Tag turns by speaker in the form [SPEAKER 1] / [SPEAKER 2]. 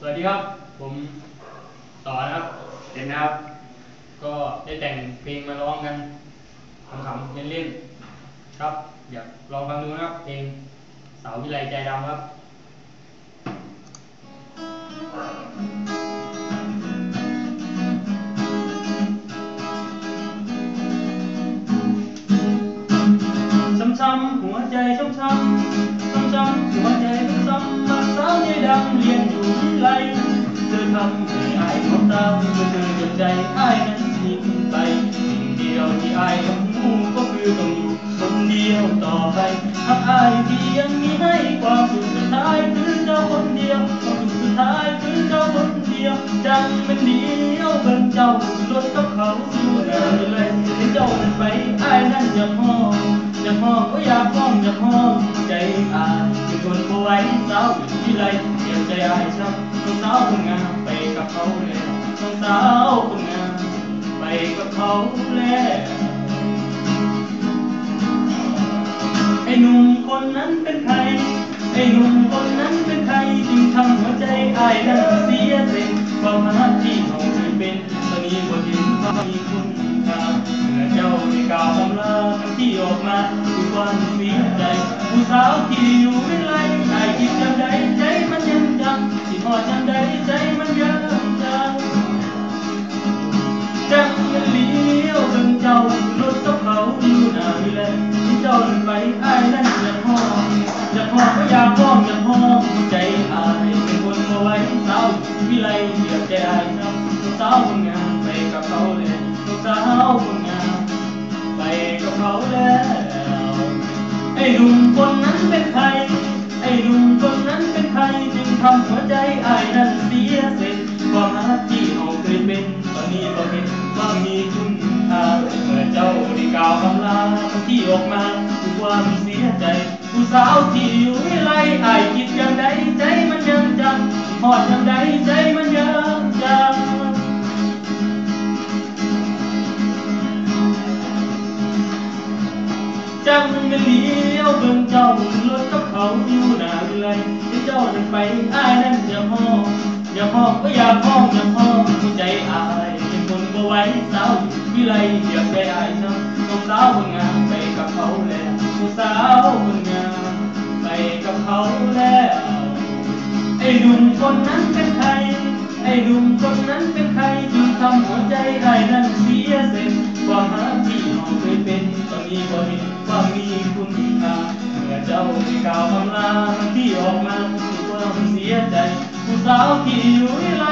[SPEAKER 1] สวัสดีครับผมต่อนะครับเด่นนะครับก็ได้แต่งเพลงมาร้องกันขำๆเล่นๆครับอยากลองฟังดูนะครับเพลงสาววิไลใจดำครับช้ำๆหัวใจช้ำๆช้ำๆหัวใจช้ำๆมาสาวใจดำเรียนอยู่วิไลเธอทำให้อายเขาตามเมื่อเธอจนใจอายนั้นทิ้งไปสิ่งเดียวที่อายต้องรู้ก็คือต้องอยู่คนเดียวต่อไปหากอายที่ยังมีให้ความสุขสุดท้ายคือเจ้าคนเดียวความสุขสุดท้ายคือเจ้าคนเดียวจังเป็นเดียวเบิ่งเจ้ารถกับเขาสู่เดินเลยให้เจ้านั้นไปอายนั้นจะมองอยากมองก็อยากมองอยากมองใจอายเป็นคนบ่ไหวสาวอยู่ที่ไรเดียวใจอายช้ำน้องสาวคนงามไปกับเขาแล้วน้องสาวคนงามไปกับเขาแล้วไอ้หนุ่มคนนั้นเป็นใครไอ้หนุ่มคนนั้นเป็นใครจึงทำหัวใจอายนั้นเสียเส้นความรักที่เราเคยเป็นตอนนี้บ่เห็นว่ามีคุณค่าเมื่อเจ้าได้กล่าวคำลาทั้งที่ออกมาด้วยความเสียใจผู้สาวที่อยู่วิไลอายคิดจังใดใจมันยังจำที่ทอดจังใดใจมันยังจำจังมันเลี้ยวเบิ่งเจ้ารถกับเขาอยู่หน้าวิไลที่เจ้าเดินไปอายนั้นอยากห้องอยากห้องก็อยากห้องอยากห้องใจอายเป็นคนบ่ไหวสาววิไลเดียวใจอายช้ำสาวคนงามไปกับเขาเลยสาวคนงามไปกับเขาแล้วไอ้หนุ่มคนนั้นเป็นใครไอ้หนุ่มคนนั้นเป็นใครจึงทำหัวใจอายนั้นเสียเสร็จความรักที่เราเคยเป็นตอนนี้ก็เห็นว่ามีคุณค่าเมื่อเจ้าได้กล่าวคำลาที่ออกมาด้วยความเสียใจผู้สาวที่อยู่วิไลอายคิดอย่างใดใจมันยังจำหอดอย่างใดใจมันยังจำจังมันเลี้ยวเบิ่งเจ้ารถกับเขาอยู่หน้าวิไลที่เจ้าเดินไปอายนั้นอย่าห้องอย่าห้องก็อยากห้องอย่าห้องหัวใจอายเป็นคนบ่ไหวสาววิไลเดียวใจอายช้ำน้องสาวคนงามไปกับเขาแล้วผู้สาวคนงามไปกับเขาแล้วไอ้หนุ่มคนนั้นเป็นใครไอ้หนุ่มคนนั้นเป็นใครจึงทำหัวใจอายนั้นเสียเส้นความรักที่เราเคยเป็นตอนนี้ก็เห็นว่ามีคุณค่าเมื่อเจ้าได้กล่าวคำลาที่ออกมาด้วยความเสียใจผู้สาวที่อยู่วิไล